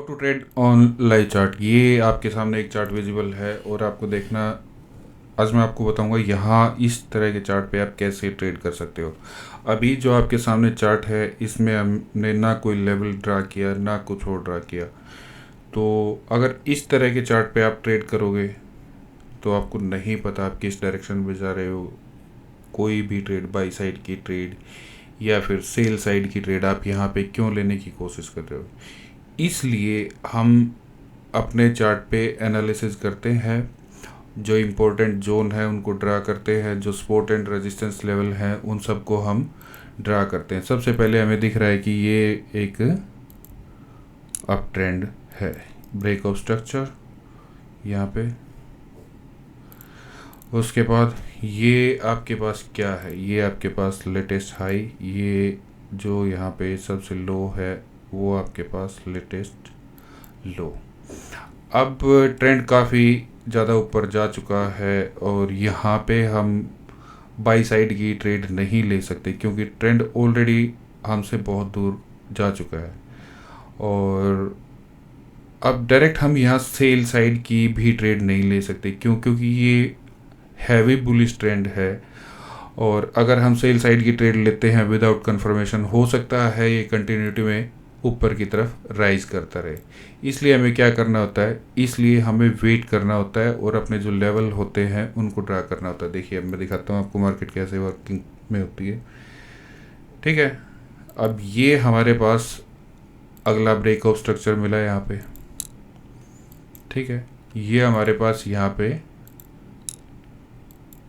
How to trade on live chart. ये आपके सामने एक चार्ट विजिबल है और आपको देखना, आज मैं आपको बताऊंगा यहाँ इस तरह के चार्ट पे आप कैसे ट्रेड कर सकते हो। अभी जो आपके सामने चार्ट है इसमें हमने ना कोई लेवल ड्रा किया ना कुछ और ड्रा किया। तो अगर इस तरह के चार्ट पे आप ट्रेड करोगे तो आपको नहीं पता आप किस डायरेक्शन में जा रहे हो। कोई भी ट्रेड, बाई साइड की ट्रेड या फिर सेल साइड की ट्रेड, आप यहाँ पे क्यों लेने की कोशिश कर रहे हो। इसलिए हम अपने चार्ट पे एनालिसिस करते हैं, जो इम्पोर्टेंट जोन है उनको ड्रा करते हैं, जो सपोर्ट एंड रेजिस्टेंस लेवल हैं उन सबको हम ड्रा करते हैं। सबसे पहले हमें दिख रहा है कि ये एक अप ट्रेंड है, ब्रेक ऑफ स्ट्रक्चर यहाँ पे। उसके बाद ये आपके पास क्या है, ये आपके पास लेटेस्ट हाई, ये जो यहाँ पे सबसे लो है वो आपके पास लेटेस्ट लो। अब ट्रेंड काफ़ी ज़्यादा ऊपर जा चुका है और यहाँ पे हम बाई साइड की ट्रेड नहीं ले सकते क्योंकि ट्रेंड ऑलरेडी हमसे बहुत दूर जा चुका है। और अब डायरेक्ट हम यहाँ सेल साइड की भी ट्रेड नहीं ले सकते क्योंकि ये हैवी बुलिश ट्रेंड है। और अगर हम सेल साइड की ट्रेड लेते हैं विदाउट कंफर्मेशन, हो सकता है ये कंटिन्यूटी में ऊपर की तरफ राइज करता रहे। इसलिए हमें क्या करना होता है, इसलिए हमें वेट करना होता है और अपने जो लेवल होते हैं उनको ड्रा करना होता है। देखिए अब मैं दिखाता हूँ आपको मार्केट कैसे वर्किंग में होती है। ठीक है, अब ये हमारे पास अगला ब्रेक ऑफ स्ट्रक्चर मिला है यहाँ पे। ठीक है, ये हमारे पास यहाँ पे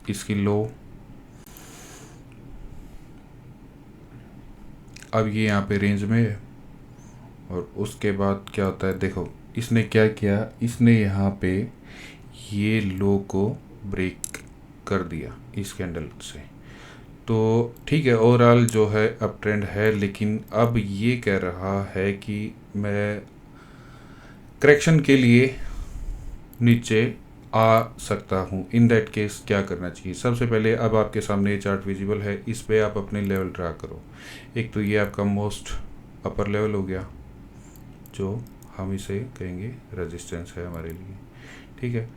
इसकी लो, अब ये यहाँ पे रेंज में है। और उसके बाद क्या होता है, देखो इसने क्या किया, इसने यहाँ पे ये लो को ब्रेक कर दिया इस कैंडल से। तो ठीक है, ओवरऑल जो है अप ट्रेंड है, लेकिन अब ये कह रहा है कि मैं करेक्शन के लिए नीचे आ सकता हूँ। इन दैट केस क्या करना चाहिए, सबसे पहले अब आपके सामने ये चार्ट विजिबल है, इस पे आप अपने लेवल ड्रा करो। एक तो ये आपका मोस्ट अपर लेवल हो गया, जो हम इसे कहेंगे रेजिस्टेंस है हमारे लिए। ठीक है,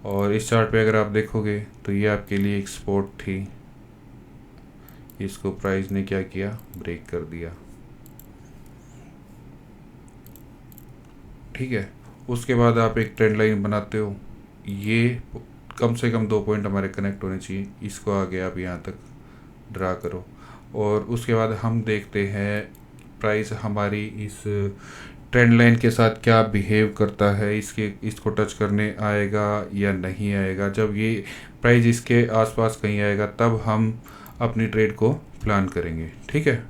और इस चार्ट पे अगर आप देखोगे तो ये आपके लिए एक सपोर्ट थी, इसको प्राइस ने क्या किया, ब्रेक कर दिया। ठीक है, उसके बाद आप एक ट्रेंड लाइन बनाते हो, ये कम से कम 2 पॉइंट हमारे कनेक्ट होने चाहिए, इसको आगे आप यहाँ तक ड्रा करो। और उसके बाद हम देखते हैं प्राइस हमारी इस ट्रेंड लाइन के साथ क्या बिहेव करता है, इसको टच करने आएगा या नहीं आएगा। जब ये प्राइस इसके आसपास कहीं आएगा तब हम अपनी ट्रेड को प्लान करेंगे। ठीक है,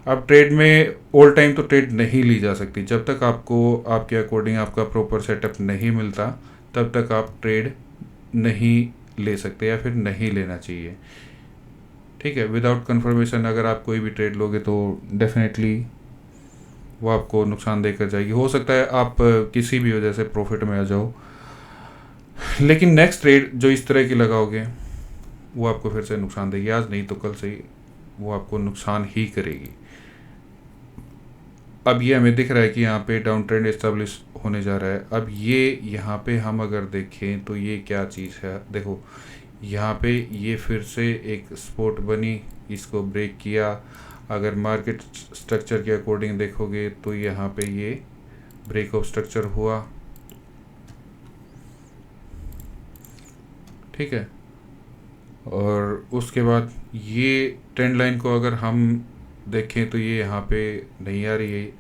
अब ट्रेड में ऑल टाइम तो ट्रेड नहीं ली जा सकती, जब तक आपको आपके अकॉर्डिंग आपका प्रॉपर सेटअप नहीं मिलता तब तक आप ट्रेड नहीं ले सकते या फिर नहीं लेना चाहिए। ठीक है, विदाउट कंफर्मेशन अगर आप कोई भी ट्रेड लोगे तो डेफिनेटली वो आपको नुकसान देकर जाएगी। हो सकता है आप किसी भी वजह से प्रॉफिट में आ जाओ, लेकिन नेक्स्ट ट्रेड जो इस तरह की लगाओगे वो आपको फिर से नुकसान देगी, आज नहीं तो कल से वो आपको नुकसान ही करेगी। अब ये हमें दिख रहा है कि यहाँ पे डाउन ट्रेंड एस्टेब्लिश होने जा रहा है। अब ये यहाँ पे हम अगर देखें तो ये क्या चीज़ है, देखो यहाँ पे ये फिर से एक सपोर्ट बनी, इसको ब्रेक किया। अगर मार्केट स्ट्रक्चर के अकॉर्डिंग देखोगे तो यहाँ पे ये ब्रेक ऑफ स्ट्रक्चर हुआ। ठीक है, और उसके बाद ये ट्रेंड लाइन को अगर हम देखें तो ये यहाँ पे नहीं आ रही है।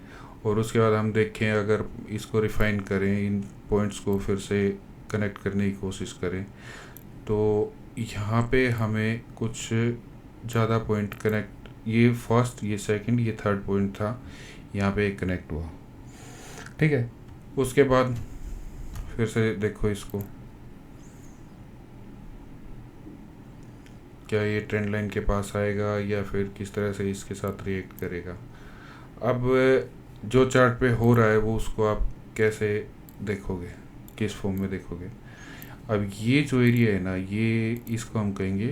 और उसके बाद हम देखें, अगर इसको रिफाइन करें, इन पॉइंट्स को फिर से कनेक्ट करने की कोशिश करें तो यहाँ पे हमें कुछ ज़्यादा पॉइंट कनेक्ट, ये फर्स्ट, ये सेकंड, ये थर्ड पॉइंट था, यहाँ पे एक कनेक्ट हुआ। ठीक है, उसके बाद फिर से देखो इसको, क्या ये ट्रेंड लाइन के पास आएगा या फिर किस तरह से इसके साथ रिएक्ट करेगा। अब जो चार्ट पे हो रहा है वो उसको आप कैसे देखोगे, किस फॉर्म में देखोगे। अब ये जो एरिया है ना, ये इसको हम कहेंगे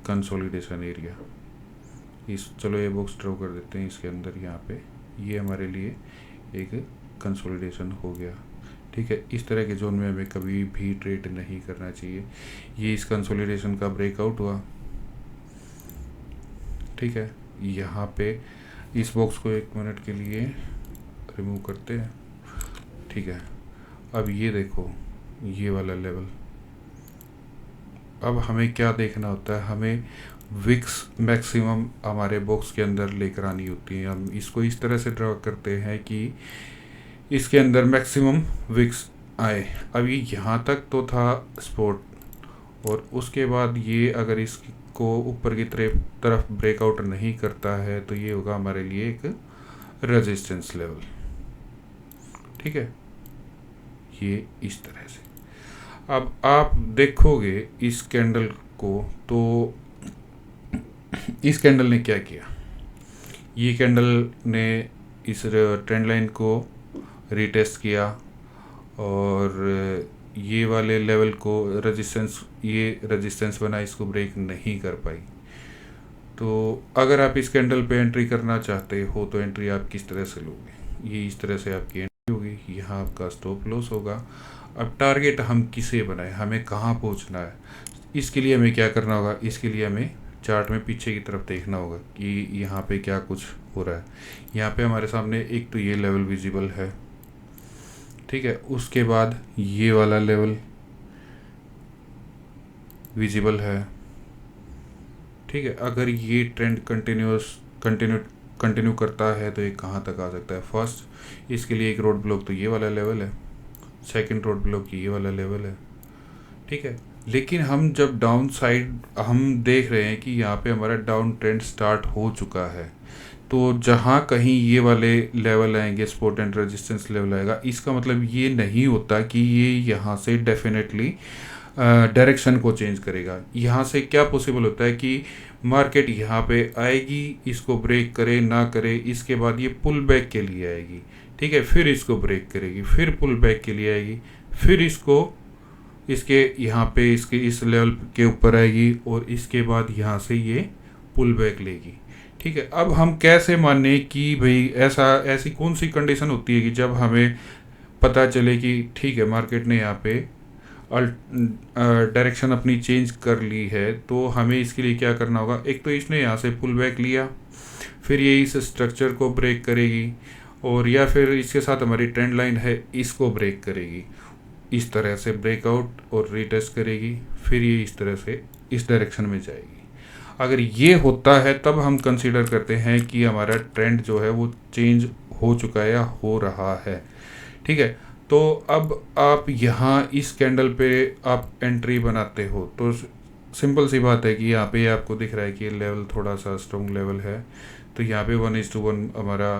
कंसोलिडेशन एरिया। चलो ये बॉक्स ड्रॉ कर देते हैं इसके अंदर, यहाँ पे ये हमारे लिए एक कंसोलिडेशन हो गया। ठीक है, इस तरह के जोन में हमें कभी भी ट्रेड नहीं करना चाहिए। ये इस कंसोलिडेशन का ब्रेकआउट हुआ। ठीक है, यहाँ पे इस बॉक्स को 1 मिनट के लिए रिमूव करते हैं। ठीक है, अब ये देखो ये वाला लेवल। अब हमें क्या देखना होता है, हमें विक्स मैक्सिमम हमारे बॉक्स के अंदर लेकर आनी होती है। हम इसको इस तरह से ड्रॉ करते हैं कि इसके अंदर मैक्सिमम विक्स आए। अब ये यहाँ तक तो था सपोर्ट, और उसके बाद ये अगर इसको ऊपर की तरफ ब्रेकआउट नहीं करता है तो ये होगा हमारे लिए एक रेजिस्टेंस लेवल। ठीक है, ये इस तरह से। अब आप देखोगे इस कैंडल को, तो इस कैंडल ने क्या किया, ये कैंडल ने इस ट्रेंड लाइन को रीटेस्ट किया और ये वाले लेवल को ये रेजिस्टेंस बना, इसको ब्रेक नहीं कर पाई। तो अगर आप इस कैंडल पे एंट्री करना चाहते हो तो एंट्री आप किस तरह से लोगे, ये इस तरह से आपकी एंट्री होगी, यहाँ आपका स्टॉप लॉस होगा। अब टारगेट हम किसे बनाए, हमें कहाँ पहुँचना है, इसके लिए हमें क्या करना होगा, इसके लिए हमें चार्ट में पीछे की तरफ देखना होगा कि यहाँ पे क्या कुछ हो रहा है। यहाँ पे हमारे सामने एक तो ये लेवल विजिबल है। ठीक है, उसके बाद ये वाला लेवल विजिबल है। ठीक है, अगर ये ट्रेंड कंटिन्यू करता है तो ये कहाँ तक आ सकता है। फर्स्ट इसके लिए एक रोड ब्लॉक तो ये वाला लेवल है, सेकंड रोड ब्लॉक ये वाला लेवल है। ठीक है, लेकिन हम जब डाउन साइड हम देख रहे हैं कि यहाँ पे हमारा डाउन ट्रेंड स्टार्ट हो चुका है, तो जहाँ कहीं ये वाले लेवल आएंगे, सपोर्ट एंड रेजिस्टेंस लेवल आएगा, इसका मतलब ये नहीं होता कि ये यहाँ से डेफिनेटली डायरेक्शन को चेंज करेगा। यहाँ से क्या पॉसिबल होता है कि मार्केट यहाँ पे आएगी, इसको ब्रेक करे ना करे, इसके बाद ये पुल बैक के लिए आएगी। ठीक है, फिर इसको ब्रेक करेगी, फिर पुल बैक के लिए आएगी, फिर इसको इसके यहाँ पे इसके इस लेवल के ऊपर आएगी और इसके बाद यहाँ से ये पुल बैक लेगी। ठीक है, अब हम कैसे माने कि भाई ऐसी कौन सी कंडीशन होती है कि जब हमें पता चले कि ठीक है मार्केट ने यहाँ पे डायरेक्शन अपनी चेंज कर ली है, तो हमें इसके लिए क्या करना होगा। एक तो इसने यहाँ से पुल बैक लिया, फिर ये इस स्ट्रक्चर को ब्रेक करेगी, और या फिर इसके साथ हमारी ट्रेंड लाइन है इसको ब्रेक करेगी, इस तरह से ब्रेकआउट और रीटेस्ट करेगी, फिर ये इस तरह से इस डायरेक्शन में जाएगी। अगर ये होता है तब हम कंसीडर करते हैं कि हमारा ट्रेंड जो है वो चेंज हो चुका है या हो रहा है। ठीक है, तो अब आप यहाँ इस कैंडल पे आप एंट्री बनाते हो तो सिंपल सी बात है कि यहाँ पे आपको दिख रहा है कि लेवल थोड़ा सा स्ट्रॉन्ग लेवल है, तो यहाँ पे 1:1 हमारा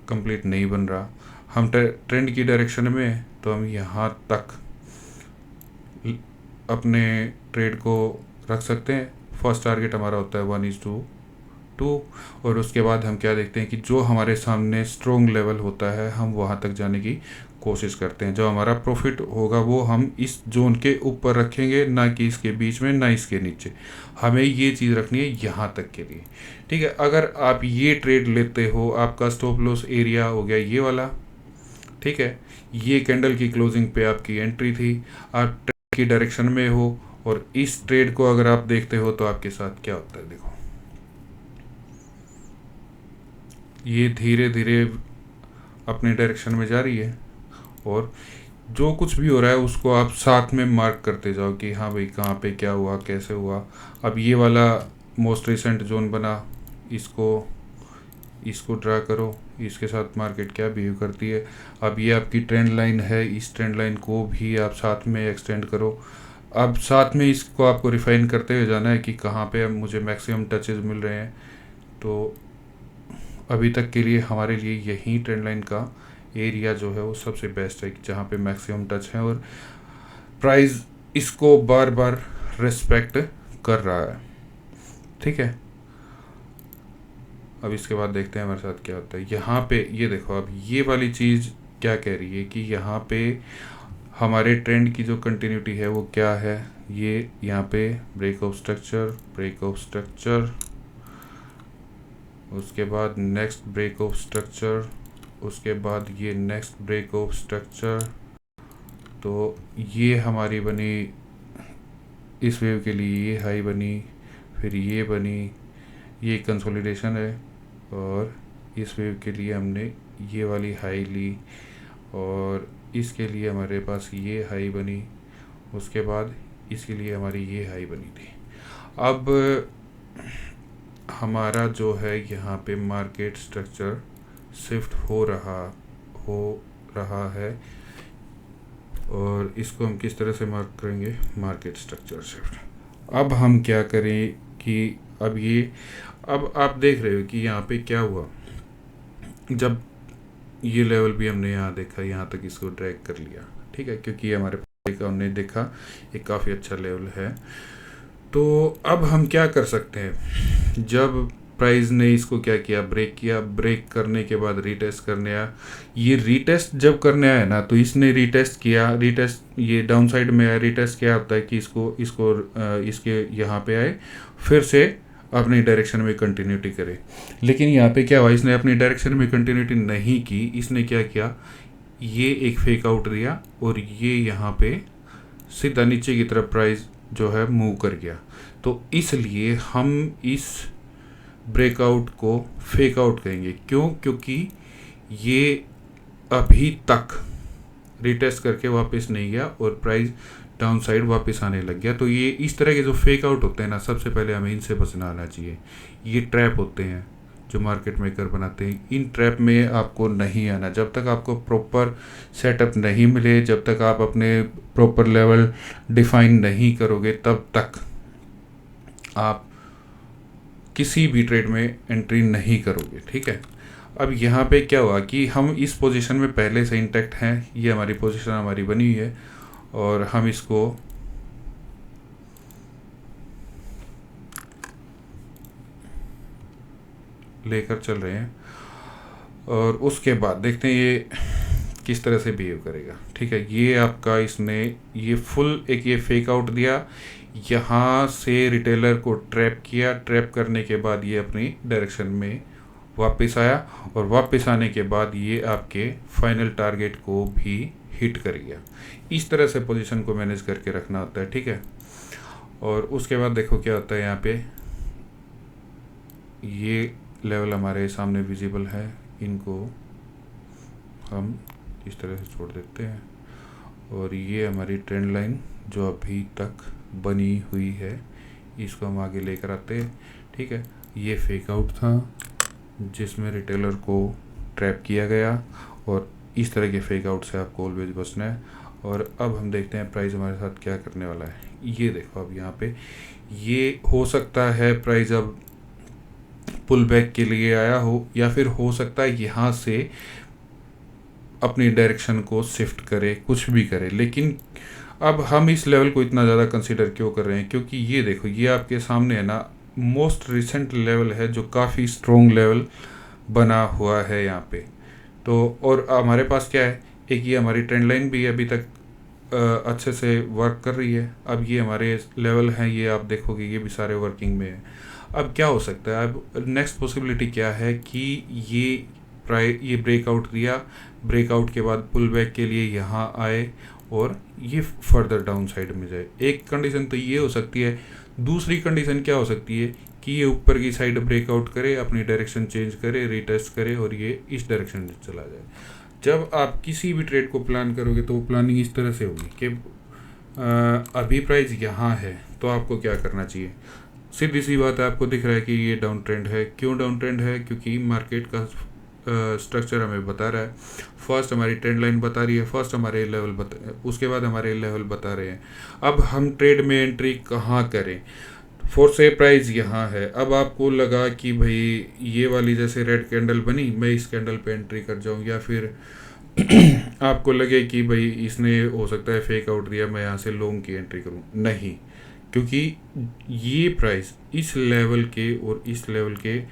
कंप्लीट नहीं बन रहा। हम ट्रेंड की डायरेक्शन में तो हम यहाँ तक अपने ट्रेड को रख सकते हैं। फर्स्ट टारगेट हमारा होता है 1:2, और उसके बाद हम क्या देखते हैं कि जो हमारे सामने स्ट्रॉन्ग लेवल होता है हम वहाँ तक जाने की कोशिश करते हैं। जो हमारा प्रॉफिट होगा वो हम इस जोन के ऊपर रखेंगे, ना कि इसके बीच में ना इसके नीचे। हमें ये चीज़ रखनी है यहाँ तक के लिए। ठीक है, अगर आप ये ट्रेड लेते हो, आपका स्टॉप लॉस एरिया हो गया ये वाला। ठीक है, ये कैंडल की क्लोजिंग पे आपकी एंट्री थी, आप ट्रेड की डायरेक्शन में हो, और इस ट्रेड को अगर आप देखते हो तो आपके साथ क्या होता है। देखो ये धीरे धीरे अपने डायरेक्शन में जा रही है, और जो कुछ भी हो रहा है उसको आप साथ में मार्क करते जाओ कि हाँ भाई कहाँ पे क्या हुआ, कैसे हुआ। अब ये वाला मोस्ट रिसेंट जोन बना, इसको ड्रा करो, इसके साथ मार्केट क्या बिहेव करती है। अब ये आपकी ट्रेंड लाइन है, इस ट्रेंड लाइन को भी आप साथ में एक्सटेंड करो। अब साथ में इसको आपको रिफाइन करते हुए जाना है कि कहाँ पे मुझे मैक्सिमम टचेस मिल रहे हैं। तो अभी तक के लिए हमारे लिए यही ट्रेंड लाइन का एरिया जो है वो सबसे बेस्ट है कि जहाँ पे मैक्सिमम टच है और प्राइस इसको बार बार रिस्पेक्ट कर रहा है। ठीक है, अब इसके बाद देखते हैं हमारे साथ क्या होता है। यहाँ पे ये देखो, अब ये वाली चीज़ क्या कह रही है कि यहाँ पे हमारे ट्रेंड की जो कंटिन्यूटी है वो क्या है। ये यहाँ पे ब्रेक ऑफ स्ट्रक्चर, उसके बाद नेक्स्ट ब्रेक ऑफ स्ट्रक्चर, उसके बाद ये नेक्स्ट ब्रेक ऑफ स्ट्रक्चर, तो ये हमारी बनी इस वेव के लिए, ये हाई बनी, फिर ये बनी, ये कंसोलिडेशन है, और इस वेव के लिए हमने ये वाली हाई ली, और इसके लिए हमारे पास ये हाई बनी, उसके बाद इसके लिए हमारी ये हाई बनी थी। अब हमारा जो है यहाँ पे मार्केट स्ट्रक्चर शिफ्ट हो रहा है, और इसको हम किस तरह से मार्क करेंगे, मार्केट स्ट्रक्चर शिफ्ट। अब हम क्या करें कि अब आप देख रहे हो कि यहाँ पे क्या हुआ, जब ये लेवल भी हमने यहाँ देखा, यहाँ तक इसको ड्रैग कर लिया, ठीक है, क्योंकि ये हमारे का हमने देखा ये काफ़ी अच्छा लेवल है। तो अब हम क्या कर सकते हैं, जब प्राइस ने इसको क्या किया, ब्रेक किया, ब्रेक करने के बाद रीटेस्ट करने आया, ये रीटेस्ट जब करने आया ना, तो इसने रीटेस्ट किया, ये डाउन साइड में आया, रीटेस्ट क्या होता है कि इसके यहाँ पे आए, फिर से अपनी डायरेक्शन में कंटिन्यूटी करे। लेकिन यहाँ पे क्या हुआ, इसने अपनी डायरेक्शन में कंटिन्यूटी नहीं की, इसने क्या किया, ये एक फेक आउट दिया, और ये यहाँ पे सीधा नीचे की तरफ प्राइस जो है मूव कर गया। तो इसलिए हम इस ब्रेकआउट को फेक आउट कहेंगे। क्यों? क्योंकि ये अभी तक रिटेस्ट करके वापस नहीं गया और प्राइस डाउन साइड वापस आने लग गया। तो ये इस तरह के जो फेक आउट होते हैं ना, सबसे पहले हमें इनसे बचना आना चाहिए। ये ट्रैप होते हैं जो मार्केट मेकर बनाते हैं, इन ट्रैप में आपको नहीं आना। जब तक आपको प्रॉपर सेटअप नहीं मिले, जब तक आप अपने प्रॉपर लेवल डिफाइन नहीं करोगे, तब तक आप किसी भी ट्रेड में एंट्री नहीं करोगे, ठीक है। अब यहाँ पे क्या हुआ कि हम इस पोजीशन में पहले से इंटैक्ट हैं, ये हमारी पोजीशन हमारी बनी हुई है, और हम इसको लेकर चल रहे हैं, और उसके बाद देखते हैं ये किस तरह से बिहेव करेगा, ठीक है। ये आपका इसने ये फुल एक ये फेक आउट दिया, यहाँ से रिटेलर को ट्रैप किया, ट्रैप करने के बाद ये अपनी डायरेक्शन में वापस आया, और वापस आने के बाद ये आपके फाइनल टारगेट को भी हिट कर गया। इस तरह से पोजीशन को मैनेज करके रखना होता है, ठीक है। और उसके बाद देखो क्या होता है, यहाँ पे ये लेवल हमारे सामने विजिबल है, इनको हम इस तरह से छोड़ देते हैं, और ये हमारी ट्रेंड लाइन जो अभी तक बनी हुई है, इसको हम आगे लेकर आते हैं, ठीक है। ये फेक आउट था जिसमें रिटेलर को ट्रैप किया गया, और इस तरह के फेक आउट से आपको ऑलवेज बचना है। और अब हम देखते हैं प्राइस हमारे साथ क्या करने वाला है। ये देखो, अब यहाँ पे ये हो सकता है प्राइस अब पुल बैक के लिए आया हो, या फिर हो सकता है यहाँ से अपनी डायरेक्शन को शिफ्ट करे, कुछ भी करे। लेकिन अब हम इस लेवल को इतना ज़्यादा कंसीडर क्यों कर रहे हैं, क्योंकि ये देखो, ये आपके सामने है ना, मोस्ट रिसेंट लेवल है जो काफ़ी स्ट्रॉन्ग लेवल बना हुआ है यहाँ पे। तो और हमारे पास क्या है, एक ये हमारी ट्रेंड लाइन भी अभी तक अच्छे से वर्क कर रही है। अब ये हमारे लेवल हैं, ये आप देखोगे ये भी सारे वर्किंग में है। अब क्या हो सकता है, अब नेक्स्ट पॉसिबिलिटी क्या है कि ये ब्रेकआउट दिया, ब्रेकआउट के बाद पुल बैक के लिए यहाँ आए और ये फर्दर डाउन साइड में जाए। एक कंडीशन तो ये हो सकती है। दूसरी कंडीशन क्या हो सकती है कि ये ऊपर की साइड ब्रेकआउट करे, अपनी डायरेक्शन चेंज करे, रीटेस्ट करे और ये इस डायरेक्शन में चला जाए। जब आप किसी भी ट्रेड को प्लान करोगे तो वो प्लानिंग इस तरह से होगी कि अभी प्राइस यहाँ है तो आपको क्या करना चाहिए। सीधी सी बात है, आपको दिख रहा है कि ये डाउन ट्रेंड है। क्यों डाउन ट्रेंड है? क्योंकि मार्केट का स्ट्रक्चर हमें बता रहा है। फर्स्ट हमारी ट्रेंड लाइन बता रही है, फर्स्ट हमारे लेवल उसके बाद हमारे लेवल बता रहे हैं। अब हम ट्रेड में एंट्री कहाँ करें? फोर से प्राइस यहाँ है। अब आपको लगा कि भाई ये वाली जैसे रेड कैंडल बनी, मैं इस कैंडल पे एंट्री कर जाऊँ, या फिर आपको लगे कि भाई इसने हो सकता है फेक आउट दिया, मैं यहाँ से लॉन्ग की एंट्री करूँ। नहीं, क्योंकि ये प्राइस इस लेवल के और इस लेवल के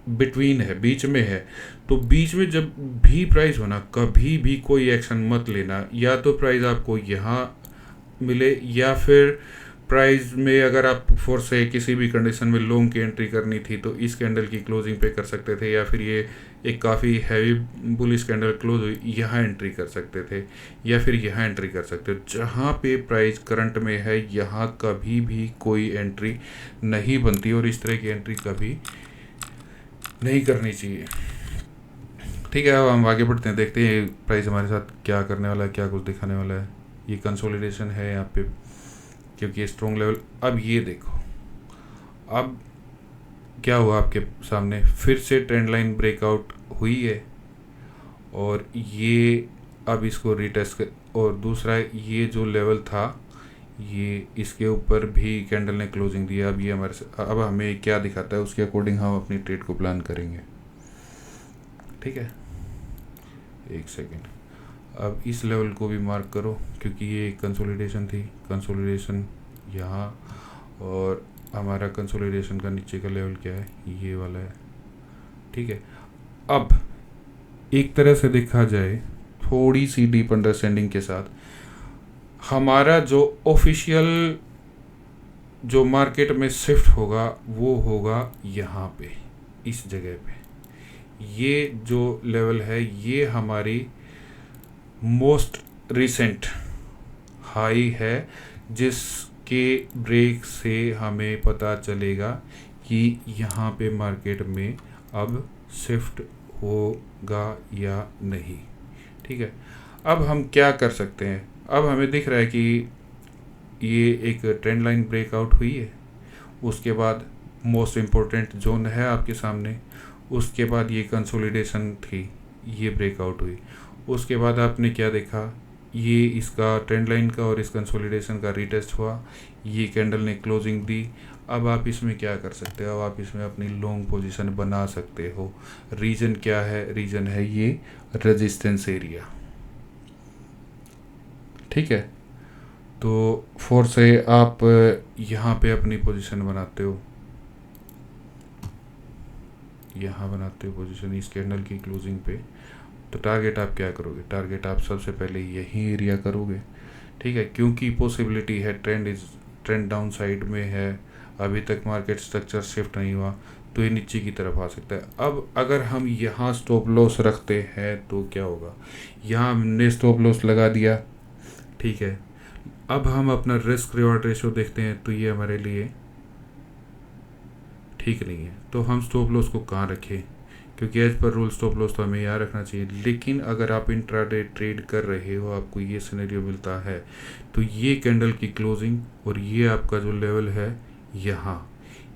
बिटवीन है, बीच में है। तो बीच में जब भी प्राइस होना, कभी भी कोई एक्शन मत लेना। या तो प्राइस आपको यहाँ मिले, या फिर प्राइस में अगर आप फोर्स से किसी भी कंडीशन में लॉन्ग की एंट्री करनी थी तो इस कैंडल की क्लोजिंग पे कर सकते थे, या फिर ये एक काफ़ी हैवी बुलिश कैंडल क्लोज हुई, यहाँ एंट्री कर सकते थे या फिर यहाँ एंट्री कर सकते हो। जहाँ पे प्राइस करंट में है यहाँ कभी भी कोई एंट्री नहीं बनती और इस तरह की एंट्री कभी नहीं करनी चाहिए। ठीक है, अब हम आगे बढ़ते हैं, देखते हैं प्राइस हमारे साथ क्या करने वाला है, क्या कुछ दिखाने वाला है। ये कंसोलिडेशन है यहाँ पे क्योंकि स्ट्रॉन्ग लेवल। अब ये देखो, अब क्या हुआ आपके सामने, फिर से ट्रेंड लाइन ब्रेकआउट हुई है और ये अब इसको रिटेस्ट कर, और दूसरा ये जो लेवल था ये इसके ऊपर भी कैंडल ने क्लोजिंग दिया। अब ये अब हमें क्या दिखाता है उसके अकॉर्डिंग हम अपनी ट्रेड को प्लान करेंगे। ठीक है, एक सेकेंड, अब इस लेवल को भी मार्क करो क्योंकि ये कंसोलिडेशन थी, कंसोलिडेशन यहाँ, और हमारा कंसोलिडेशन का नीचे का लेवल क्या है, ये वाला है। ठीक है, अब एक तरह से देखा जाए थोड़ी सी डीप अंडरस्टैंडिंग के साथ, हमारा जो ऑफिशियल जो मार्केट में शिफ्ट होगा वो होगा यहाँ पे, इस जगह पे। ये जो लेवल है ये हमारी मोस्ट रिसेंट हाई है जिसके ब्रेक से हमें पता चलेगा कि यहाँ पे मार्केट में अब शिफ्ट होगा या नहीं। ठीक है, अब हम क्या कर सकते हैं, अब हमें दिख रहा है कि ये एक ट्रेंड लाइन ब्रेकआउट हुई है, उसके बाद मोस्ट इम्पोर्टेंट जोन है आपके सामने, उसके बाद ये कंसोलिडेशन थी, ये ब्रेकआउट हुई, उसके बाद आपने क्या देखा, ये इसका ट्रेंड लाइन का और इस कंसोलिडेशन का रीटेस्ट हुआ, ये कैंडल ने क्लोजिंग दी। अब आप इसमें क्या कर सकते हो, अब आप इसमें अपनी लॉन्ग पोजीशन बना सकते हो। रीजन क्या है, रीजन है ये रेजिस्टेंस एरिया। ठीक है, तो फोर से आप यहाँ पे अपनी पोजीशन बनाते हो, यहाँ बनाते हो पोजीशन इस कैंडल की क्लोजिंग पे। तो टारगेट आप क्या करोगे, टारगेट आप सबसे पहले यही एरिया करोगे। ठीक है, क्योंकि पॉसिबिलिटी है ट्रेंड डाउन साइड में है, अभी तक मार्केट स्ट्रक्चर शिफ्ट नहीं हुआ, तो ये नीचे की तरफ आ सकता है। अब अगर हम यहाँ स्टॉप लॉस रखते हैं तो क्या होगा, यहाँ हमने स्टॉप लॉस लगा दिया। ठीक है, अब हम अपना रिस्क रिवॉर्ड रेशो देखते हैं तो ये हमारे लिए ठीक नहीं है, तो हम स्टॉप लॉस को कहाँ रखें, क्योंकि as per rule stop loss तो हमें यहाँ रखना चाहिए। लेकिन अगर आप इंट्राडे ट्रेड कर रहे हो, आपको ये सिनेरियो मिलता है, तो ये कैंडल की क्लोजिंग और ये आपका जो लेवल है यहाँ,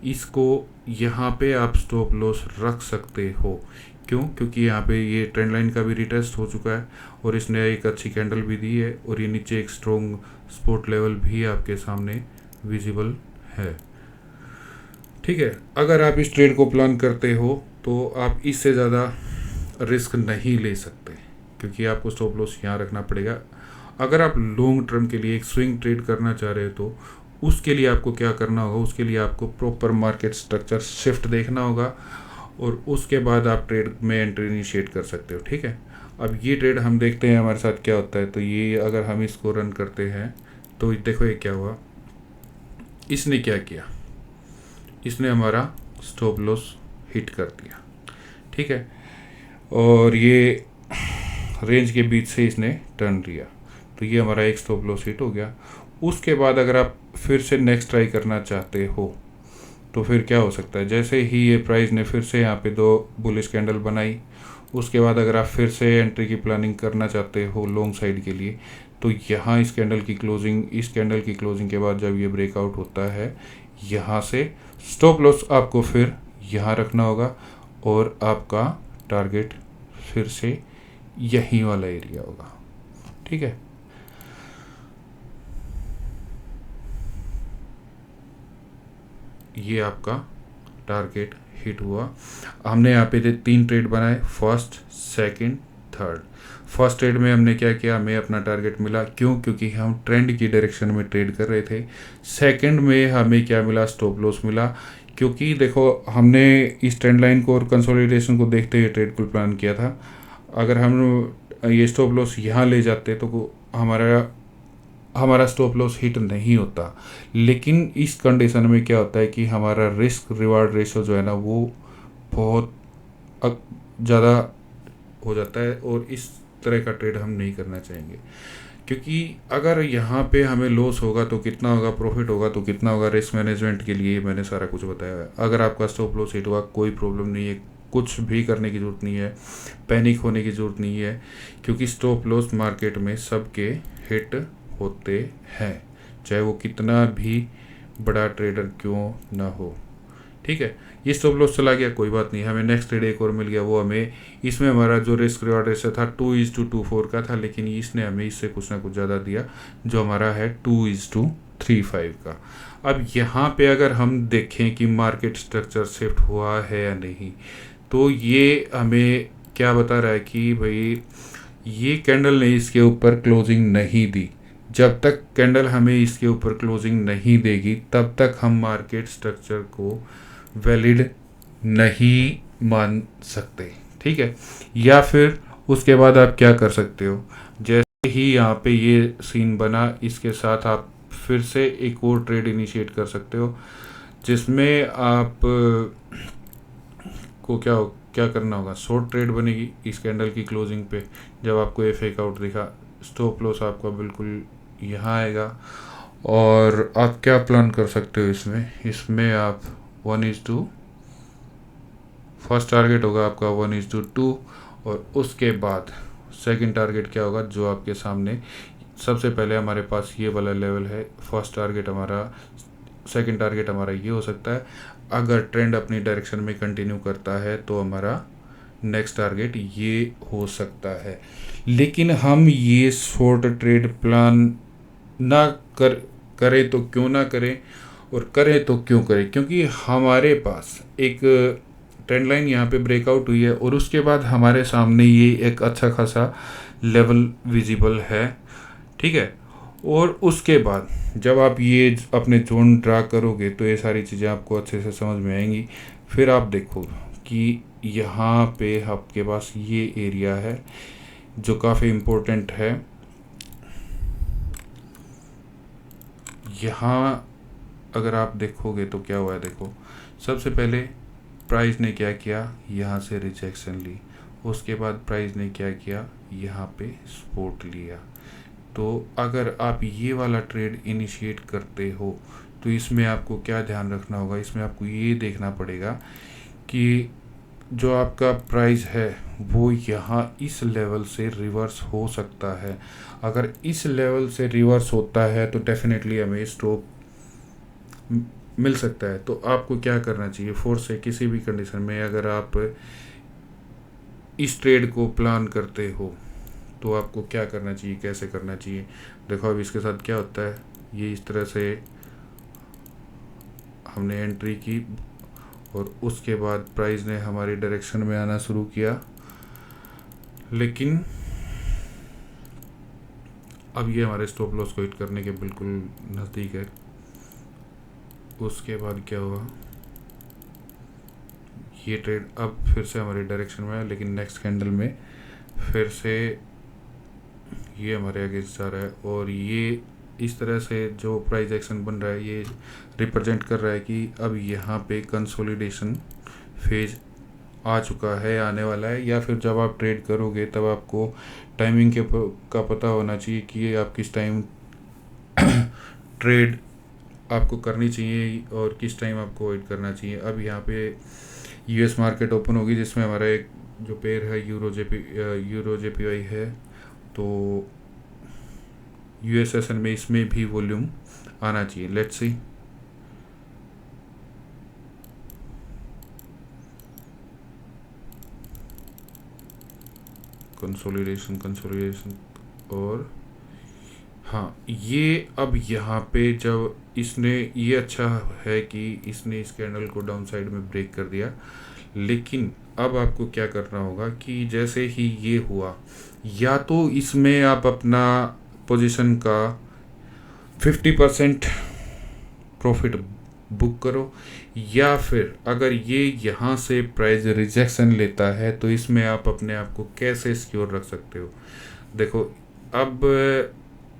इसको यहाँ पे आप स्टॉप लॉस रख सकते हो। क्यों, क्योंकि यहाँ पे ये ट्रेंड लाइन का भी रिटेस्ट हो चुका है और इसने एक अच्छी कैंडल भी दी है और ये नीचे एक स्ट्रॉन्ग सपोर्ट लेवल भी आपके सामने विजिबल है। ठीक है, अगर आप इस ट्रेड को प्लान करते हो तो आप इससे ज़्यादा रिस्क नहीं ले सकते क्योंकि आपको स्टॉप लॉस यहाँ रखना पड़ेगा। अगर आप लॉन्ग टर्म के लिए एक स्विंग ट्रेड करना चाह रहे हो तो उसके लिए आपको क्या करना होगा, उसके लिए आपको प्रॉपर मार्केट स्ट्रक्चर शिफ्ट देखना होगा और उसके बाद आप ट्रेड में एंट्री इनिशिएट कर सकते हो। ठीक है, अब ये ट्रेड हम देखते हैं हमारे साथ क्या होता है। तो ये अगर हम इसको रन करते हैं तो देखो ये क्या हुआ, इसने क्या किया, इसने हमारा स्टॉप लॉस हिट कर दिया। ठीक है, और ये रेंज के बीच से इसने टर्न लिया, तो ये हमारा एक स्टॉप लॉस हिट हो गया। उसके बाद अगर आप फिर से नेक्स्ट ट्राई करना चाहते हो तो फिर क्या हो सकता है, जैसे ही ये प्राइस ने फिर से यहाँ पे दो बुलिश कैंडल बनाई, उसके बाद अगर आप फिर से एंट्री की प्लानिंग करना चाहते हो लॉन्ग साइड के लिए, तो यहाँ इस कैंडल की क्लोजिंग के बाद जब ये ब्रेकआउट होता है, यहाँ से स्टॉप लॉस आपको फिर यहाँ रखना होगा और आपका टारगेट फिर से यही वाला एरिया होगा। ठीक है, ये आपका टारगेट हिट हुआ। हमने यहाँ पे 3 ट्रेड बनाए, first, second, third. First trade में हमने क्या किया, हमें अपना टारगेट मिला, क्यों, क्योंकि हम ट्रेंड की डायरेक्शन में ट्रेड कर रहे थे। सेकंड में हमें क्या मिला, स्टॉप लॉस मिला, क्योंकि देखो हमने इस ट्रेंड लाइन को और कंसोलिडेशन को देखते हुए ट्रेड को प्लान किया था। अगर हम ये स्टॉप लॉस यहाँ ले जाते तो हमारा स्टॉप लॉस हिट नहीं होता। लेकिन इस कंडीशन में क्या होता है कि हमारा रिस्क रिवार्ड रेशो जो है ना वो बहुत ज़्यादा हो जाता है और इस तरह का ट्रेड हम नहीं करना चाहेंगे, क्योंकि अगर यहाँ पे हमें लॉस होगा तो कितना होगा, प्रॉफिट होगा तो कितना होगा। रिस्क मैनेजमेंट के लिए मैंने सारा कुछ बताया है। अगर आपका स्टॉप लॉस हिट हुआ कोई प्रॉब्लम नहीं है, कुछ भी करने की ज़रूरत नहीं है, पैनिक होने की ज़रूरत नहीं है, क्योंकि स्टॉप लॉस मार्केट में सबके हिट होते हैं, चाहे वो कितना भी बड़ा ट्रेडर क्यों ना हो। ठीक है, ये स्टॉप लॉस चला गया कोई बात नहीं, हमें नेक्स्ट ट्रेड एक और मिल गया, वो हमें इसमें हमारा जो रिस्क रिवार्ड रेशियो था 2:24 का था, लेकिन इसने हमें इससे कुछ ना कुछ ज़्यादा दिया जो हमारा है 2:35 का। अब यहाँ पे अगर हम देखें कि मार्केट स्ट्रक्चर शिफ्ट हुआ है या नहीं, तो ये हमें क्या बता रहा है कि भाई ये कैंडल ने इसके ऊपर क्लोजिंग नहीं दी। जब तक कैंडल हमें इसके ऊपर क्लोजिंग नहीं देगी तब तक हम मार्केट स्ट्रक्चर को वैलिड नहीं मान सकते। ठीक है, या फिर उसके बाद आप क्या कर सकते हो, जैसे ही यहाँ पे ये सीन बना, इसके साथ आप फिर से एक और ट्रेड इनिशिएट कर सकते हो, जिसमें आप को क्या करना होगा, शॉर्ट ट्रेड बनेगी इस कैंडल की क्लोजिंग पे। जब आपको ये फेक आउट दिखा, स्टॉप लॉस आपका बिल्कुल यहाँ आएगा, और आप क्या प्लान कर सकते हो इसमें आप 1:2, फर्स्ट टारगेट होगा आपका 1:2, और उसके बाद सेकंड टारगेट क्या होगा, जो आपके सामने सबसे पहले हमारे पास ये वाला लेवल है, फर्स्ट टारगेट हमारा, सेकंड टारगेट हमारा ये हो सकता है। अगर ट्रेंड अपनी डायरेक्शन में कंटिन्यू करता है तो हमारा नेक्स्ट टारगेट ये हो सकता है। लेकिन हम ये शॉर्ट ट्रेड प्लान ना करें तो क्यों ना करें, और करें तो क्यों करें, क्योंकि हमारे पास एक ट्रेंड लाइन यहाँ पे ब्रेकआउट हुई है और उसके बाद हमारे सामने ये एक अच्छा खासा लेवल विजिबल है। ठीक है, और उसके बाद जब आप ये अपने जोन ड्रा करोगे तो ये सारी चीज़ें आपको अच्छे से समझ में आएंगी। फिर आप देखो कि यहाँ पे आपके पास ये एरिया है जो काफ़ी इम्पोर्टेंट है। यहाँ अगर आप देखोगे तो क्या हुआ है, देखो सबसे पहले प्राइस ने क्या किया, यहाँ से रिजेक्शन ली, उसके बाद प्राइस ने क्या किया, यहाँ पे सपोर्ट लिया। तो अगर आप ये वाला ट्रेड इनिशिएट करते हो तो इसमें आपको क्या ध्यान रखना होगा, इसमें आपको ये देखना पड़ेगा कि जो आपका प्राइस है वो यहाँ इस लेवल से रिवर्स हो सकता है। अगर इस लेवल से रिवर्स होता है तो डेफिनेटली हमें स्टॉप मिल सकता है। तो आपको क्या करना चाहिए, फोर्स से किसी भी कंडीशन में अगर आप इस ट्रेड को प्लान करते हो तो आपको क्या करना चाहिए, कैसे करना चाहिए। देखो अब इसके साथ क्या होता है, ये इस तरह से हमने एंट्री की और उसके बाद प्राइस ने हमारी डायरेक्शन में आना शुरू किया, लेकिन अब ये हमारे स्टॉप लॉस को हिट करने के बिल्कुल नज़दीक है। उसके बाद क्या हुआ, ये ट्रेड अब फिर से हमारी डायरेक्शन में है, लेकिन नेक्स्ट कैंडल में फिर से ये हमारे अगेंस्ट जा रहा है, और ये इस तरह से जो प्राइस एक्शन बन रहा है ये रिप्रेजेंट कर रहा है कि अब यहाँ पे कंसोलिडेशन फेज आ चुका है, आने वाला है। या फिर जब आप ट्रेड करोगे तब आपको टाइमिंग का पता होना चाहिए कि ये आप किस टाइम ट्रेड आपको करनी चाहिए और किस टाइम आपको वेट करना चाहिए। अब यहाँ पे यूएस मार्केट ओपन होगी जिसमें हमारा एक जो पेयर है यूरो जेपीवाई है, तो यूएसएसएन में इसमें भी वॉल्यूम आना चाहिए। लेट्स सी, कंसोलिडेशन और हाँ, ये अब यहाँ पे जब इसने, ये अच्छा है कि इसने इस कैंडल को डाउन साइड में ब्रेक कर दिया, लेकिन अब आपको क्या करना होगा कि जैसे ही ये हुआ, या तो इसमें आप अपना पोजीशन का 50% प्रॉफिट बुक करो, या फिर अगर ये यहाँ से प्राइस रिजेक्शन लेता है तो इसमें आप अपने आप को कैसे सिक्योर रख सकते हो। देखो अब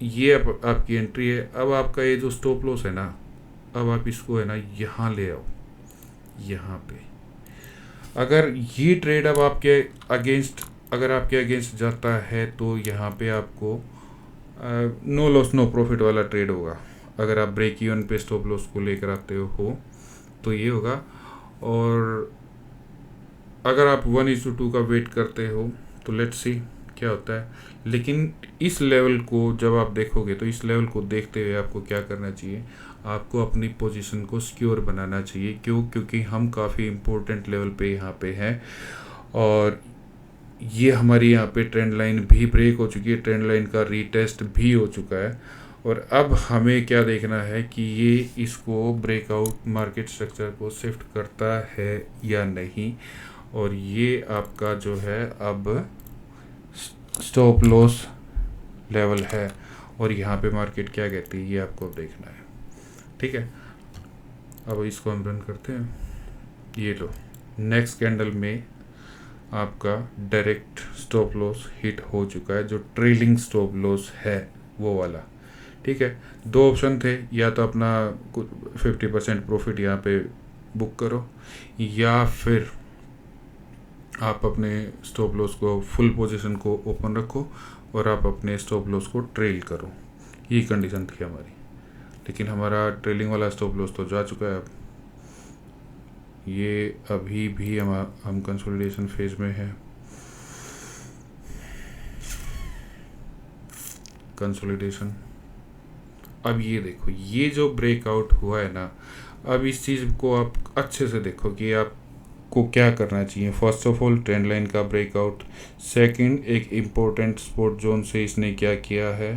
ये आपकी एंट्री है, अब आपका ये जो स्टॉप लॉस है ना, अब आप इसको है ना यहाँ ले आओ, यहाँ पे अगर ये ट्रेड अब आपके अगेंस्ट, अगर आपके अगेंस्ट जाता है तो यहाँ पे आपको नो लॉस नो प्रॉफिट वाला ट्रेड होगा। अगर आप ब्रेक इवन पे स्टॉप लॉस को लेकर आते हो तो ये होगा। और अगर आप 1:2 का वेट करते हो तो लेट्स सी क्या होता है। लेकिन इस लेवल को जब आप देखोगे तो इस लेवल को देखते हुए आपको क्या करना चाहिए, आपको अपनी पोजीशन को सिक्योर बनाना चाहिए। क्योंकि हम काफ़ी इम्पोर्टेंट लेवल पे यहाँ पे हैं और ये हमारी यहाँ पे ट्रेंड लाइन भी ब्रेक हो चुकी है, ट्रेंड लाइन का रीटेस्ट भी हो चुका है। और अब हमें क्या देखना है कि ये इसको ब्रेकआउट मार्केट स्ट्रक्चर को शिफ्ट करता है या नहीं। और ये आपका जो है अब स्टॉप लॉस लेवल है और यहाँ पे मार्केट क्या कहती है ये आपको देखना है। ठीक है, अब इसको हम रन करते हैं। ये लो, नेक्स्ट कैंडल में आपका डायरेक्ट स्टॉप लॉस हिट हो चुका है, जो ट्रेलिंग स्टॉप लॉस है वो वाला। ठीक है, दो ऑप्शन थे, या तो अपना 50% प्रॉफिट यहाँ पे बुक करो, या फिर आप अपने स्टॉप लॉस को फुल पोजीशन को ओपन रखो और आप अपने स्टॉप लॉस को ट्रेल करो। ये कंडीशन थी हमारी, लेकिन हमारा ट्रेलिंग वाला स्टॉप लॉस तो जा चुका है। अब ये अभी भी हम कंसोलिडेशन फेज में है। कंसोलिडेशन, अब ये देखो, ये जो ब्रेकआउट हुआ है ना, अब इस चीज़ को आप अच्छे से देखो कि आपको क्या करना चाहिए। First of all trend line का ब्रेकआउट, सेकंड एक इम्पोर्टेंट सपोर्ट जोन से इसने क्या किया है,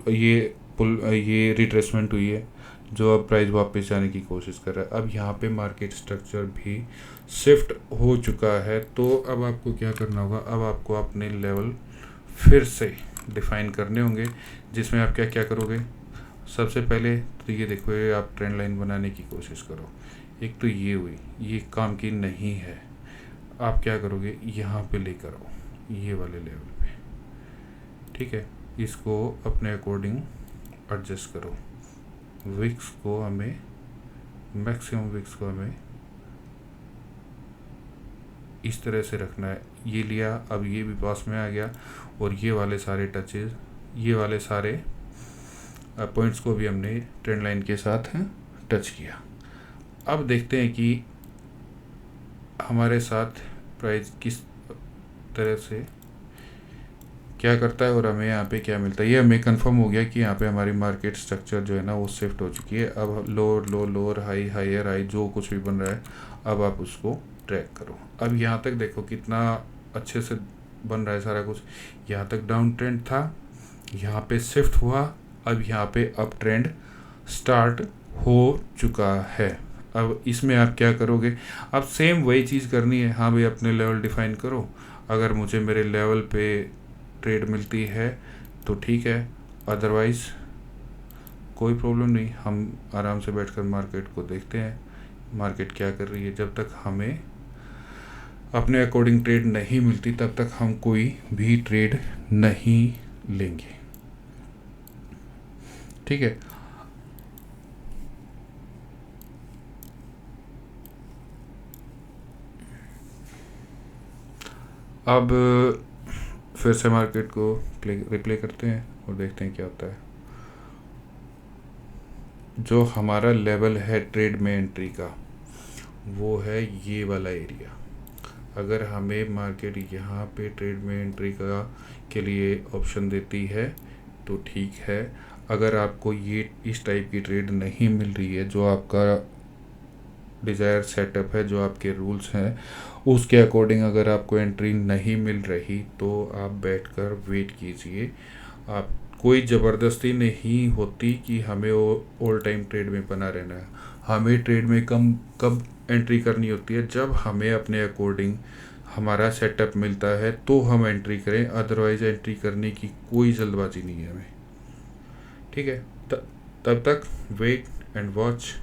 ये रिट्रेसमेंट हुई है, जो अब प्राइस वापस जाने की कोशिश कर रहा है। अब यहाँ पे मार्केट स्ट्रक्चर भी शिफ्ट हो चुका है, तो अब आपको क्या करना होगा, अब आपको अपने लेवल फिर से डिफाइन करने होंगे, जिसमें आप क्या क्या करोगे। सबसे पहले तो ये देखो, ये आप ट्रेंड लाइन बनाने की कोशिश करो। एक तो ये हुई, ये काम की नहीं है। आप क्या करोगे, यहाँ पे लेकर आओ ये वाले लेवल पे। ठीक है, इसको अपने अकॉर्डिंग एडजस्ट करो। विक्स को हमें, मैक्सिमम विक्स को हमें इस तरह से रखना है। ये लिया, अब ये भी पास में आ गया, और ये वाले सारे टचेज, ये वाले सारे पॉइंट्स को भी हमने ट्रेंड लाइन के साथ टच किया। अब देखते हैं कि हमारे साथ प्राइस किस तरह से क्या करता है और हमें यहाँ पे क्या मिलता है। ये हमें कंफर्म हो गया कि यहाँ पे हमारी मार्केट स्ट्रक्चर जो है ना वो शिफ्ट हो चुकी है। अब lower low, lower high, higher high, जो कुछ भी बन रहा है अब आप उसको ट्रैक करो। अब यहाँ तक देखो कितना अच्छे से बन रहा है सारा कुछ। यहाँ तक डाउन ट्रेंड था, यहाँ पे शिफ्ट हुआ, अब यहाँ पे अप ट्रेंड स्टार्ट हो चुका है। अब इसमें आप क्या करोगे, अब सेम वही चीज़ करनी है। हाँ भाई, अपने लेवल डिफाइन करो। अगर मुझे मेरे लेवल पे ट्रेड मिलती है तो ठीक है, अदरवाइज़ कोई प्रॉब्लम नहीं। हम आराम से बैठकर मार्केट को देखते हैं, मार्केट क्या कर रही है। जब तक हमें अपने अकॉर्डिंग ट्रेड नहीं मिलती तब तक हम कोई भी ट्रेड नहीं लेंगे। ठीक है, अब फिर से मार्केट को रिप्ले करते हैं और देखते हैं क्या होता है। जो हमारा लेवल है ट्रेड में एंट्री का, वो है ये वाला एरिया। अगर हमें मार्केट यहाँ पे ट्रेड में एंट्री का के लिए ऑप्शन देती है तो ठीक है। अगर आपको ये इस टाइप की ट्रेड नहीं मिल रही है, जो आपका डिज़ायर सेटअप है, जो आपके रूल्स हैं उसके अकॉर्डिंग अगर आपको एंट्री नहीं मिल रही, तो आप बैठकर वेट कीजिए। आप, कोई ज़बरदस्ती नहीं होती कि हमें वो ऑल टाइम ट्रेड में बना रहना है। हमें ट्रेड में कब एंट्री करनी होती है, जब हमें अपने अकॉर्डिंग हमारा सेटअप मिलता है तो हम एंट्री करें, अदरवाइज़ एंट्री करने की कोई जल्दबाजी नहीं है हमें। ठीक है, तब तक वेट एंड वॉच।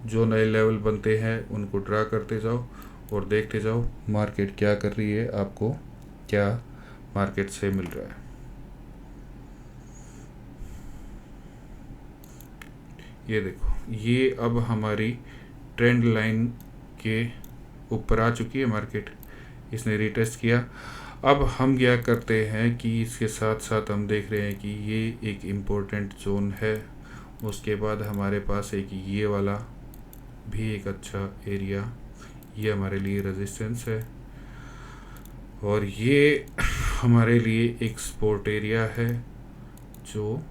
जो नए लेवल बनते हैं उनको ड्रा करते जाओ और देखते जाओ मार्केट क्या कर रही है, आपको क्या मार्केट से मिल रहा है। ये देखो, ये अब हमारी ट्रेंड लाइन के ऊपर आ चुकी है मार्केट, इसने रीटेस्ट किया। अब हम क्या करते हैं कि इसके साथ साथ हम देख रहे हैं कि ये एक इम्पोर्टेंट जोन है। उसके बाद हमारे पास एक ये वाला भी एक अच्छा एरिया, ये हमारे लिए रेजिस्टेंस है, और ये हमारे लिए एक सपोर्ट एरिया है जो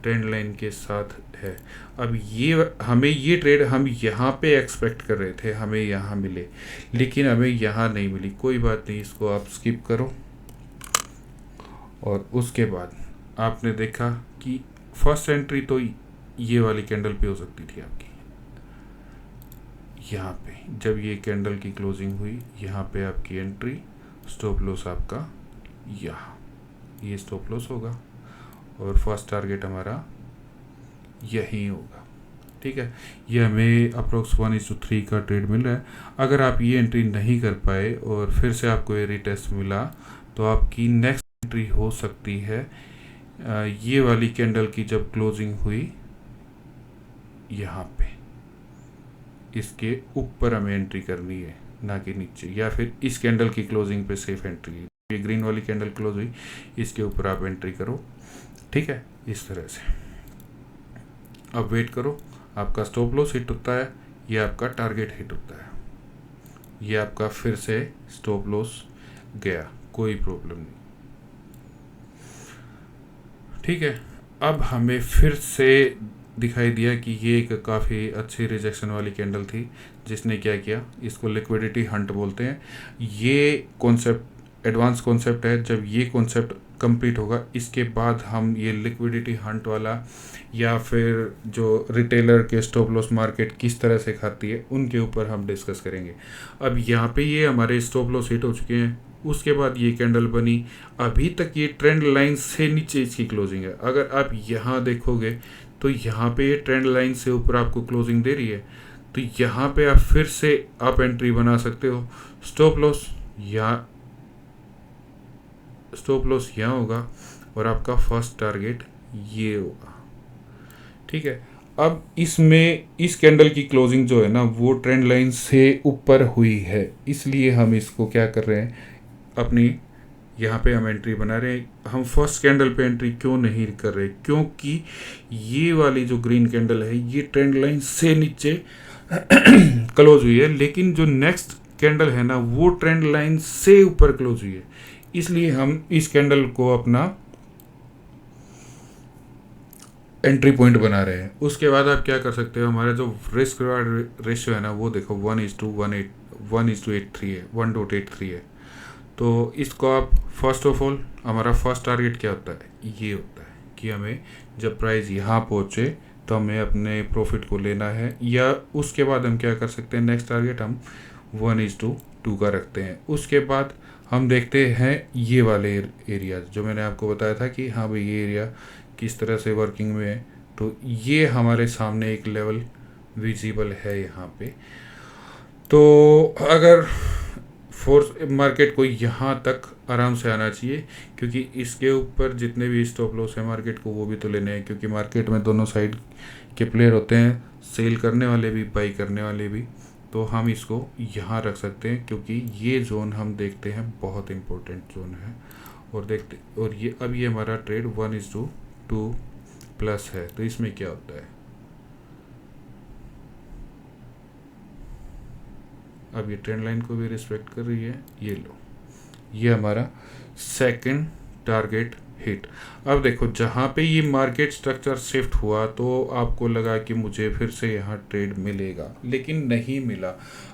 ट्रेंड लाइन के साथ है। अब ये हमें ये ट्रेड हम यहाँ पे एक्सपेक्ट कर रहे थे हमें यहाँ मिले, लेकिन हमें यहाँ नहीं मिली। कोई बात नहीं, इसको आप स्किप करो। और उसके बाद आपने देखा कि फर्स्ट एंट्री तो ये वाली कैंडल पे हो सकती थी आपकी, यहाँ पे जब ये कैंडल की क्लोजिंग हुई यहाँ पे आपकी एंट्री, स्टॉप लॉस आपका यहाँ, ये स्टॉप लॉस होगा और फर्स्ट टारगेट हमारा यही होगा। ठीक है, ये हमें अप्रोक्स 1:3 का ट्रेड मिल रहा है। अगर आप ये एंट्री नहीं कर पाए और फिर से आपको ये रिटेस्ट मिला तो आपकी नेक्स्ट एंट्री हो सकती है ये वाली कैंडल की जब क्लोजिंग हुई यहाँ पे, इसके ऊपर हमें एंट्री करनी है ना कि नीचे, या फिर इस कैंडल की क्लोजिंग पे सेफ एंट्री। ये ग्रीन वाली कैंडल क्लोज हुई, इसके ऊपर आप एंट्री करो। ठीक है, इस तरह से अब वेट करो, आपका स्टॉप लॉस हिट होता है, ये आपका टारगेट हिट होता है, ये आपका फिर से स्टॉप लॉस गया, कोई प्रॉब्लम नहीं। ठीक है, अब हमें फिर से दिखाई दिया कि ये एक काफ़ी अच्छी रिजेक्शन वाली कैंडल थी, जिसने क्या किया, इसको लिक्विडिटी हंट बोलते हैं। ये कॉन्सेप्ट एडवांस कॉन्सेप्ट है। जब ये कॉन्सेप्ट कंप्लीट होगा इसके बाद हम ये लिक्विडिटी हंट वाला या फिर जो रिटेलर के स्टॉप लॉस मार्केट किस तरह से खाती है उनके ऊपर हम डिस्कस करेंगे। अब यहाँ पे ये हमारे स्टॉप लॉस हिट हो चुके हैं, उसके बाद ये कैंडल बनी, अभी तक ये ट्रेंड लाइन से नीचे इसकी क्लोजिंग है। अगर आप यहाँ देखोगे तो यहाँ पे ये ट्रेंड लाइन से ऊपर आपको क्लोजिंग दे रही है, तो यहाँ पे आप फिर से आप एंट्री बना सकते हो। स्टॉप लॉस यहाँ होगा और आपका फर्स्ट टारगेट ये होगा। ठीक है, अब इसमें इस कैंडल की क्लोजिंग जो है ना वो ट्रेंड लाइन से ऊपर हुई है, इसलिए हम इसको क्या कर रहे हैं, अपनी यहाँ पे हम एंट्री बना रहे हैं। हम फर्स्ट कैंडल पे एंट्री क्यों नहीं कर रहे, क्योंकि ये वाली जो ग्रीन कैंडल है ये ट्रेंड लाइन से नीचे क्लोज हुई है, लेकिन जो नेक्स्ट कैंडल है ना वो ट्रेंड लाइन से ऊपर क्लोज हुई है, इसलिए हम इस कैंडल को अपना एंट्री पॉइंट बना रहे हैं। उसके बाद आप क्या कर सकते हो, हमारा जो रिस्क रिवार्ड रेशियो है ना वो देखो 1:83 है, 1.83 है। तो इसको आप फर्स्ट ऑफ ऑल, हमारा फर्स्ट टारगेट क्या होता है, ये होता है कि हमें जब प्राइस यहाँ पहुँचे तो हमें अपने प्रॉफिट को लेना है, या उसके बाद हम क्या कर सकते हैं, नेक्स्ट टारगेट हम 1:2 का रखते हैं। उसके बाद हम देखते हैं ये वाले एरिया जो मैंने आपको बताया था कि हाँ भाई ये एरिया किस तरह से वर्किंग में है। तो ये हमारे सामने एक लेवल विजिबल है यहाँ पे। तो अगर फोर्स मार्केट को यहाँ तक आराम से आना चाहिए, क्योंकि इसके ऊपर जितने भी स्टॉप लॉस है मार्केट को वो भी तो लेने हैं, क्योंकि मार्केट में दोनों साइड के प्लेयर होते हैं, सेल करने वाले भी बाई करने वाले भी। तो हम इसको यहाँ रख सकते हैं, क्योंकि ये जोन हम देखते हैं बहुत इम्पोर्टेंट जोन है। और ये अब ये हमारा ट्रेड 1:2 प्लस है, तो इसमें क्या होता है, अब ये ट्रेंड लाइन को भी रिस्पेक्ट कर रही है। ये लो, ये हमारा सेकंड टारगेट हिट। अब देखो जहाँ पे ये मार्केट स्ट्रक्चर शिफ्ट हुआ तो आपको लगा कि मुझे फिर से यहाँ ट्रेड मिलेगा, लेकिन नहीं मिला।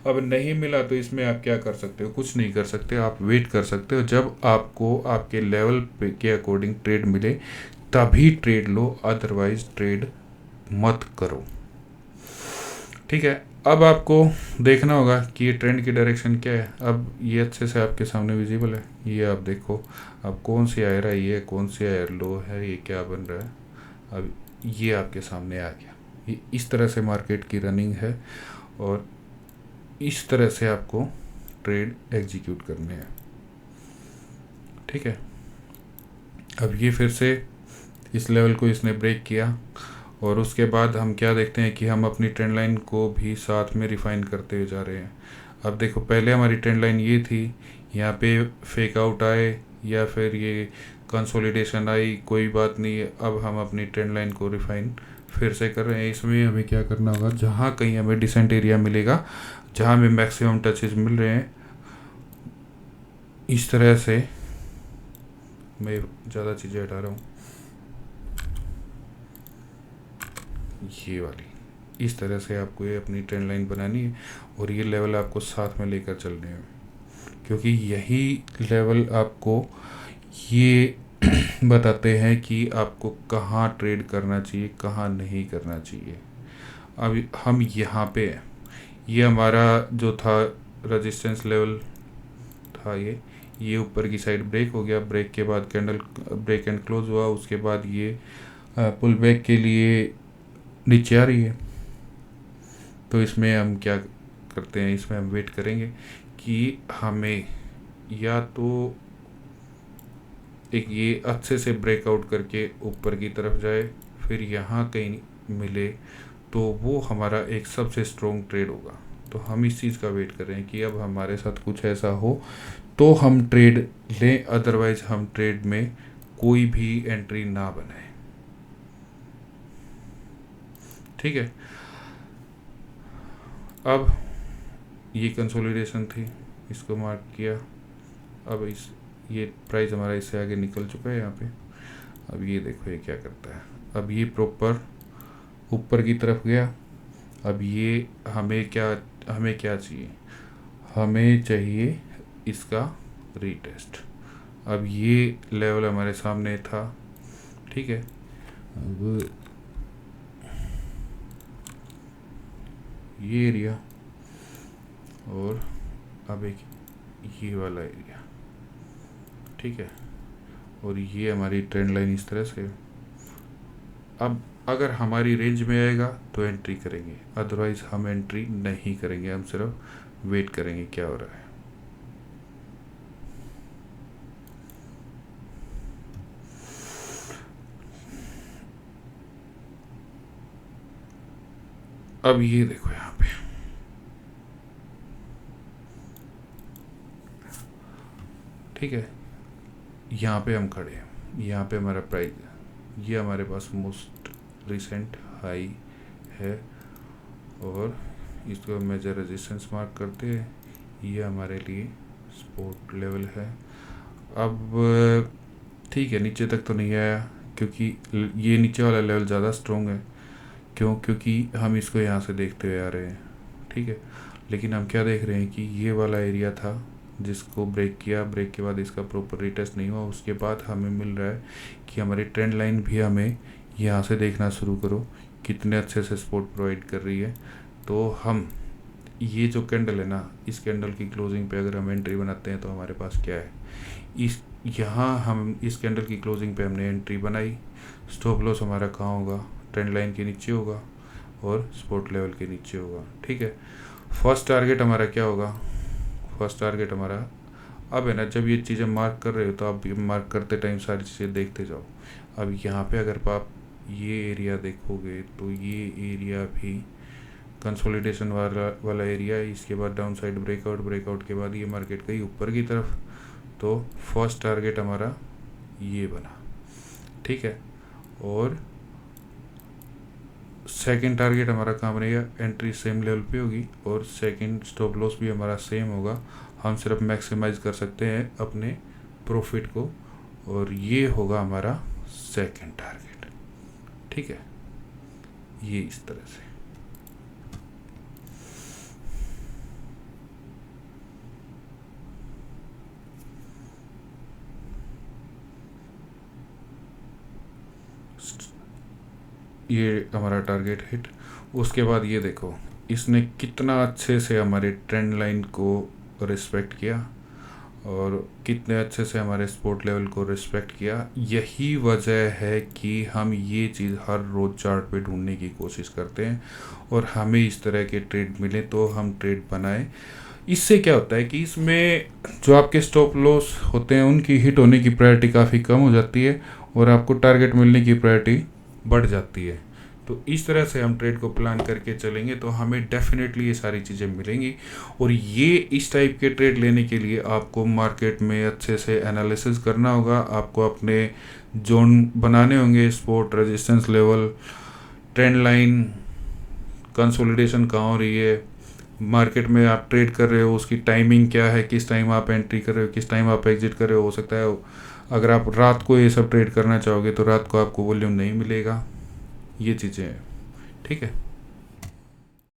अब नहीं मिला तो इसमें आप क्या कर सकते हो, कुछ नहीं कर सकते, आप वेट कर सकते हो। जब आपको आपके लेवल पे के अकॉर्डिंग ट्रेड मिले तभी ट्रेड लो, अदरवाइज ट्रेड मत करो। ठीक है, अब आपको देखना होगा कि ये ट्रेंड की डायरेक्शन क्या है। अब ये अच्छे से आपके सामने विजिबल है, ये आप देखो अब कौन सी हायर है, ये कौन सी हायर लो है, ये क्या बन रहा है, अब ये आपके सामने आ गया। ये इस तरह से मार्केट की रनिंग है और इस तरह से आपको ट्रेड एग्जीक्यूट करने हैं। ठीक है, अब ये फिर से इस लेवल को इसने ब्रेक किया और उसके बाद हम क्या देखते हैं कि हम अपनी ट्रेंड लाइन को भी साथ में रिफाइन करते हुए जा रहे हैं। अब देखो, पहले हमारी ट्रेंड लाइन ये थी, यहाँ पे फेक आउट आए या फिर ये कंसोलिडेशन आई, कोई बात नहीं है। अब हम अपनी ट्रेंड लाइन को रिफाइन फिर से कर रहे हैं। इसमें हमें क्या करना होगा, जहाँ कहीं हमें डिसेंट एरिया मिलेगा, जहाँ हमें मैक्सिमम टचेस मिल रहे हैं, इस तरह से मैं ज़्यादा चीज़ें हटा रहा हूँ, ये वाली, इस तरह से आपको ये अपनी ट्रेंड लाइन बनानी है और ये लेवल आपको साथ में लेकर चलने हैं, क्योंकि यही लेवल आपको ये बताते हैं कि आपको कहाँ ट्रेड करना चाहिए, कहाँ नहीं करना चाहिए। अब हम यहाँ पे, ये हमारा जो था रेजिस्टेंस लेवल था, ये ऊपर की साइड ब्रेक हो गया, ब्रेक के बाद कैंडल ब्रेक एंड क्लोज हुआ, उसके बाद ये पुल बैक के लिए नीचे आ रही है। तो इसमें हम क्या करते हैं, इसमें हम वेट करेंगे कि हमें या तो एक ये अच्छे से ब्रेकआउट करके ऊपर की तरफ जाए, फिर यहाँ कहीं मिले तो वो हमारा एक सबसे स्ट्रॉन्ग ट्रेड होगा। तो हम इस चीज़ का वेट कर रहे हैं कि अब हमारे साथ कुछ ऐसा हो तो हम ट्रेड लें, अदरवाइज हम ट्रेड में कोई भी एंट्री ना बनाए। ठीक है, अब ये कंसोलिडेशन थी, इसको मार्क किया। अब ये प्राइस हमारा इससे आगे निकल चुका है यहाँ पे। अब ये देखो ये क्या करता है, अब ये प्रॉपर ऊपर की तरफ गया। अब ये हमें क्या चाहिए, हमें चाहिए इसका रीटेस्ट। अब ये लेवल हमारे सामने था, ठीक है। अब ये एरिया और अब एक ये वाला एरिया, ठीक है। और ये हमारी ट्रेंड लाइन इस तरह से। अब अगर हमारी रेंज में आएगा तो एंट्री करेंगे, अदरवाइज हम एंट्री नहीं करेंगे, हम सिर्फ वेट करेंगे क्या हो रहा है। अब ये देखो यहाँ पे, ठीक है, यहाँ पे हम खड़े हैं, यहाँ पे हमारा प्राइस, ये हमारे पास मोस्ट रिसेंट हाई है और इसको मेजर रेजिस्टेंस मार्क करते हैं। ये हमारे लिए सपोर्ट लेवल है। अब ठीक है, नीचे तक तो नहीं आया क्योंकि ये नीचे वाला लेवल ज़्यादा स्ट्रॉन्ग है। क्यों? क्योंकि हम इसको यहाँ से देखते हुए आ रहे हैं, ठीक है। लेकिन हम क्या देख रहे हैं कि ये वाला एरिया था जिसको ब्रेक किया, ब्रेक के बाद इसका प्रॉपर रीटेस्ट नहीं हुआ, उसके बाद हमें मिल रहा है कि हमारी ट्रेंड लाइन भी हमें यहाँ से देखना शुरू करो कितने अच्छे से सपोर्ट प्रोवाइड कर रही है। तो हम ये जो कैंडल है ना, इस कैंडल की क्लोजिंग पे अगर हम एंट्री बनाते हैं तो हमारे पास क्या है, यहाँ हम इस कैंडल की क्लोजिंग पे हमने एंट्री बनाई। स्टॉप लॉस हमारा कहाँ होगा, ट्रेंड लाइन के नीचे होगा और सपोर्ट लेवल के नीचे होगा, ठीक है। फर्स्ट टारगेट हमारा क्या होगा, फर्स्ट टारगेट हमारा, अब है ना, जब ये चीज़ें मार्क कर रहे हो तो आप मार्क करते टाइम सारी चीज़ें देखते जाओ। अब यहाँ पे अगर आप ये एरिया देखोगे तो ये एरिया भी कंसोलिडेशन वाला एरिया है। इसके बाद डाउन साइड ब्रेकआउट के बाद ये मार्केट गई ऊपर की तरफ। तो फर्स्ट टारगेट हमारा ये बना, ठीक है। और सेकंड टारगेट हमारा कहाँ बनेगा, एंट्री सेम लेवल पे होगी और सेकंड स्टॉप लॉस भी हमारा सेम होगा। हम सिर्फ मैक्सिमाइज कर सकते हैं अपने प्रॉफिट को और ये होगा हमारा सेकंड टारगेट, ठीक है। ये इस तरह से। ये हमारा टारगेट हिट। उसके बाद ये देखो इसने कितना अच्छे से हमारे ट्रेंड लाइन को रिस्पेक्ट किया और कितने अच्छे से हमारे सपोर्ट लेवल को रिस्पेक्ट किया। यही वजह है कि हम ये चीज़ हर रोज़ चार्ट पे ढूंढने की कोशिश करते हैं और हमें इस तरह के ट्रेड मिले तो हम ट्रेड बनाएं। इससे क्या होता है कि इसमें जो आपके स्टॉप लॉस होते हैं उनकी हिट होने की प्रायोरिटी काफ़ी कम हो जाती है और आपको टारगेट मिलने की प्रायोरिटी बढ़ जाती है। तो इस तरह से हम ट्रेड को प्लान करके चलेंगे तो हमें डेफिनेटली ये सारी चीज़ें मिलेंगी। और ये इस टाइप के ट्रेड लेने के लिए आपको मार्केट में अच्छे से एनालिसिस करना होगा, आपको अपने जोन बनाने होंगे, support, resistance level, trend line, consolidation कहाँ हो रही है, मार्केट में आप ट्रेड कर रहे हो उसकी टाइमिंग क्या है, किस टाइम आप एंट्री कर रहे हो, किस टाइम आप एग्जिट कर रहे हो सकता है अगर आप रात को ये सब ट्रेड करना चाहोगे तो रात को आपको वॉल्यूम नहीं मिलेगा। ये चीज़ें हैं, ठीक है।